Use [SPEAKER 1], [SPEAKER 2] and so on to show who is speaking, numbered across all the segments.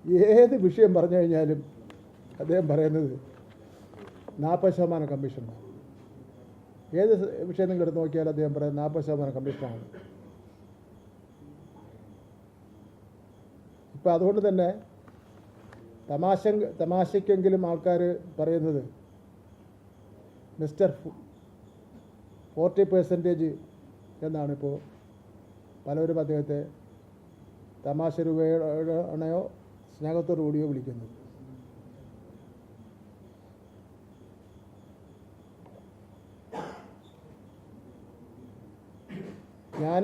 [SPEAKER 1] ഏത് വിഷയം പറഞ്ഞു കഴിഞ്ഞാലും അദ്ദേഹം പറയുന്നത് 40% കമ്മീഷനാണ്. ഏത് വിഷയം നിങ്ങൾ എടുത്ത് നോക്കിയാലും അദ്ദേഹം പറയുന്നത് 40% കമ്മീഷനാണ്. ഇപ്പം അതുകൊണ്ട് തന്നെ തമാശയ്ക്കെങ്കിലും ആൾക്കാർ പറയുന്നത് മിസ്റ്റർ 40% എന്നാണ്. ഇപ്പോൾ പലരും അദ്ദേഹത്തെ തമാശ രൂപയാണോ സ്നേഹത്തോടു കൂടിയോ വിളിക്കുന്നത്. ഞാൻ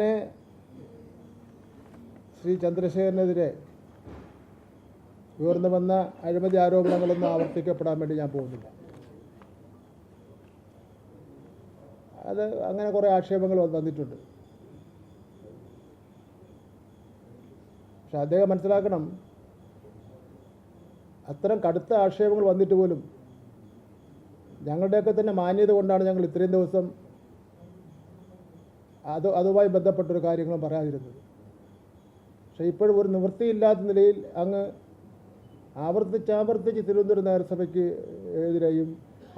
[SPEAKER 1] ശ്രീ ചന്ദ്രശേഖരനെതിരെ ഉയർന്നു വന്ന അഴിമതി ആരോപണങ്ങളൊന്നും ആവർത്തിക്കപ്പെടാൻ വേണ്ടി ഞാൻ പോകുന്നില്ല. അത് അങ്ങനെ കുറേ ആക്ഷേപങ്ങൾ വന്നിട്ടുണ്ട്. പക്ഷെ അദ്ദേഹം മനസ്സിലാക്കണം, അത്തരം കടുത്ത ആക്ഷേപങ്ങൾ വന്നിട്ട് പോലും ഞങ്ങളുടെയൊക്കെ തന്നെ മാന്യത കൊണ്ടാണ് ഞങ്ങൾ ഇത്രയും ദിവസം അതുമായി ബന്ധപ്പെട്ടൊരു കാര്യങ്ങളും പറയാതിരുന്നത്. പക്ഷേ ഇപ്പോഴും ഒരു നിവൃത്തിയില്ലാത്ത നിലയിൽ അങ്ങ് ആവർത്തിച്ച് തിരുവനന്തപുരം നഗരസഭയ്ക്ക് എതിരെയും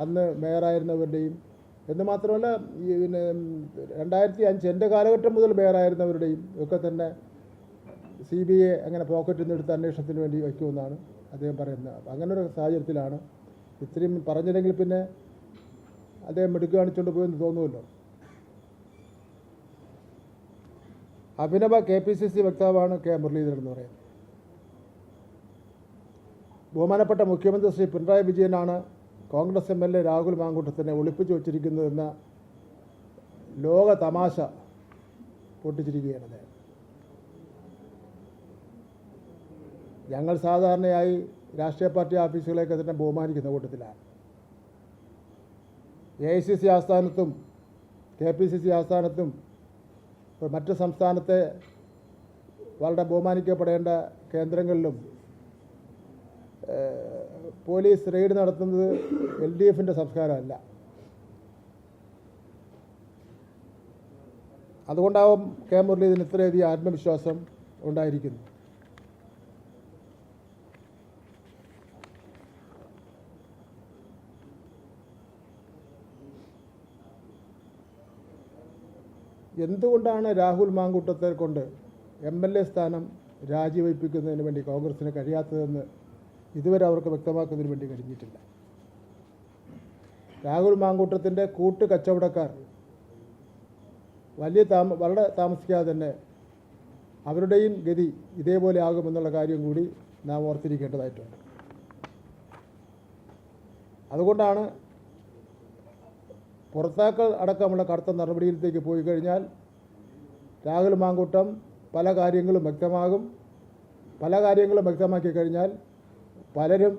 [SPEAKER 1] അന്ന് മേയറായിരുന്നവരുടെയും എന്ന് മാത്രമല്ല പിന്നെ 2005 എൻ്റെ കാലഘട്ടം മുതൽ മേയറായിരുന്നവരുടെയും ഒക്കെ തന്നെ CBI അങ്ങനെ പോക്കറ്റിൽ നിന്ന് എടുത്ത് അന്വേഷണത്തിന് വേണ്ടി വയ്ക്കുമെന്നാണ് അദ്ദേഹം പറയുന്നത്. അങ്ങനൊരു സാഹചര്യത്തിലാണ് ഇത്രയും പറഞ്ഞില്ലെങ്കിൽ പിന്നെ അദ്ദേഹം മിടുക്ക് കാണിച്ചുകൊണ്ട് പോയെന്ന് തോന്നുമല്ലോ. Abhinava KPCC വക്താവാണ് K. മുരളീധരൻ എന്ന് പറയുന്നത്. ബഹുമാനപ്പെട്ട മുഖ്യമന്ത്രി ശ്രീ പിണറായി വിജയനാണ് കോൺഗ്രസ് MLA രാഹുൽ മാങ്കൂട്ടത്തിനെ ഒളിപ്പിച്ചു വച്ചിരിക്കുന്നതെന്ന ലോക തമാശ പൊട്ടിച്ചിരിക്കുകയാണ് അദ്ദേഹം. ഞങ്ങൾ സാധാരണയായി രാഷ്ട്രീയ പാർട്ടി ഓഫീസുകളെയൊക്കെ തന്നെ ബഹുമാനിക്കുന്ന കൂട്ടത്തിലാണ്. AICC ആസ്ഥാനത്തും KPCC ആസ്ഥാനത്തും മറ്റ് സംസ്ഥാനത്തെ വളരെ ബഹുമാനിക്കപ്പെടേണ്ട കേന്ദ്രങ്ങളിലും പോലീസ് റെയ്ഡ് നടത്തുന്നത് LDFൻ്റെ സംസ്കാരമല്ല. അതുകൊണ്ടാവും K. മുരളീധരന് ഇത്രയധികം ആത്മവിശ്വാസം ഉണ്ടായിരിക്കുന്നു. എന്തുകൊണ്ടാണ് രാഹുൽ മാങ്കൂട്ടത്തെ കൊണ്ട് MLA സ്ഥാനം രാജിവയ്പ്പിക്കുന്നതിന് വേണ്ടി കോൺഗ്രസിന് കഴിയാത്തതെന്ന് ഇതുവരെ അവർക്ക് വ്യക്തമാക്കുന്നതിന് വേണ്ടി കഴിഞ്ഞിട്ടില്ല. രാഹുൽ മാങ്കൂട്ടത്തിൻ്റെ കൂട്ട് കച്ചവടക്കാർ വളരെ താമസിക്കാതെ തന്നെ അവരുടെയും ഗതി ഇതേപോലെ ആകുമെന്നുള്ള കാര്യം കൂടി നാം ഓർത്തിരിക്കേണ്ടതായിട്ടുണ്ട്. അതുകൊണ്ടാണ് പുറത്താക്കൽ അടക്കമുള്ള കടുത്ത നടപടിയിലേക്ക് പോയി കഴിഞ്ഞാൽ രാഹുൽ മാങ്കൂട്ടം പല കാര്യങ്ങളും വ്യക്തമാകും. പല കാര്യങ്ങളും വ്യക്തമാക്കി കഴിഞ്ഞാൽ പലരും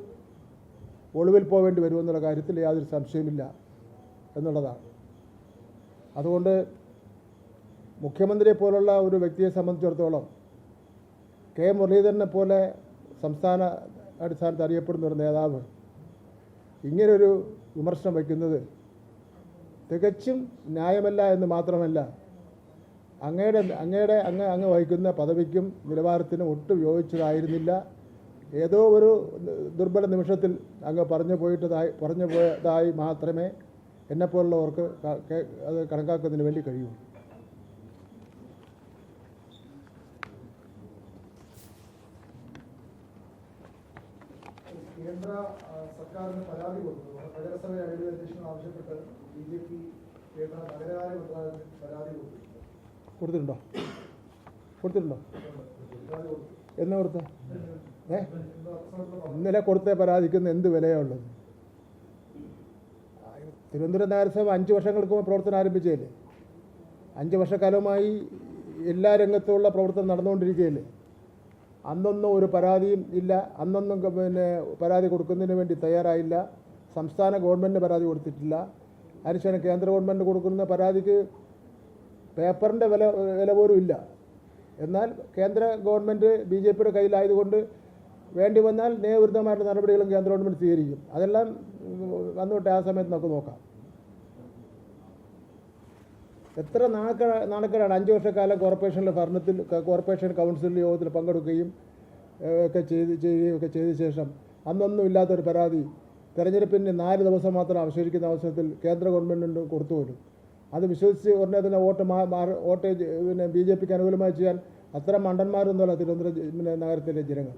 [SPEAKER 1] ഒളിവിൽ പോവേണ്ടി വരുമെന്നുള്ള കാര്യത്തിൽ യാതൊരു സംശയമില്ല എന്നുള്ളതാണ്. അതുകൊണ്ട് മുഖ്യമന്ത്രിയെ പോലുള്ള ഒരു വ്യക്തിയെ സംബന്ധിച്ചിടത്തോളം K. മുരളീധരനെ പോലെ സംസ്ഥാന അടിസ്ഥാനത്ത് അറിയപ്പെടുന്ന ഒരു നേതാവ് ഇങ്ങനൊരു വിമർശനം വയ്ക്കുന്നത് തികച്ചും ന്യായമല്ല എന്ന് മാത്രമല്ല അങ്ങ് വഹിക്കുന്ന പദവിക്കും നിലവാരത്തിനും ഒട്ടും യോജിച്ചതായിരുന്നില്ല. ഏതോ ഒരു ദുർബല നിമിഷത്തിൽ അങ്ങ് പറഞ്ഞു പോയതായി മാത്രമേ എന്നെപ്പോലുള്ളവർക്ക് അത് കണക്കാക്കുന്നതിന് വേണ്ടി കഴിയൂ.
[SPEAKER 2] കേന്ദ്ര സർക്കാരിന് പരാതി കൊടുത്തു. നഗരസഭ അധ്യക്ഷൻ ആവശ്യപ്പെട്ട് BJP കേന്ദ്ര നഗരകാര്യ മന്ത്രാലയത്തിന് പരാതി
[SPEAKER 1] കൊടുത്തിട്ടുണ്ടോ? എന്ന് കൊടുത്ത ഇന്നലെ കൊടുത്ത പരാതിക്കുന്ന എന്ത് വിലയുള്ളത്? തിരുവനന്തപുരം നഗരസഭ 5 വർഷങ്ങൾക്ക് മുമ്പ് പ്രവർത്തനം ആരംഭിച്ചതല്ലേ? 5 വർഷക്കാലമായി എല്ലാ രംഗത്തുമുള്ള പ്രവർത്തനം നടന്നുകൊണ്ടിരിക്കുകയല്ലേ? അന്നൊന്നും ഒരു പരാതിയും ഇല്ല. അന്നൊന്നും പിന്നെ പരാതി കൊടുക്കുന്നതിന് വേണ്ടി തയ്യാറായില്ല. സംസ്ഥാന ഗവൺമെൻറ്റിന് പരാതി കൊടുത്തിട്ടില്ല. അതിനുശേഷം കേന്ദ്ര ഗവൺമെൻറ് കൊടുക്കുന്ന പരാതിക്ക് പേപ്പറിൻ്റെ വില പോലും ഇല്ല. എന്നാൽ കേന്ദ്ര ഗവൺമെൻറ് BJPയുടെ കയ്യിലായതുകൊണ്ട് വേണ്ടി വന്നാൽ നിയമവിരുദ്ധമായിട്ടുള്ള നടപടികളും കേന്ദ്ര ഗവൺമെൻറ് സ്വീകരിക്കും. അതെല്ലാം വന്നോട്ടെ, ആ സമയത്ത് നമുക്ക് നോക്കാം. എത്ര നാണക്കേടാണ് 5 വർഷക്കാലം കോർപ്പറേഷൻ കൗൺസിൽ യോഗത്തിൽ പങ്കെടുക്കുകയും ഒക്കെ ചെയ്യുകയൊക്കെ ചെയ്ത ശേഷം അന്നൊന്നും ഇല്ലാത്തൊരു പരാതി തെരഞ്ഞെടുപ്പിന് 4 ദിവസം മാത്രം അവശേഷിക്കുന്ന അവസരത്തിൽ കേന്ദ്ര ഗവൺമെൻറ്റിന് കൊടുത്തു വരും. അത് വിശ്വസിച്ച് ഉടനെ തന്നെ വോട്ട് BJPക്ക് അനുകൂലമായി ചെയ്യാൻ അത്തരം മണ്ടന്മാരൊന്നുമല്ല തിരുവനന്തപുരം നഗരത്തിലെ ജനങ്ങൾ.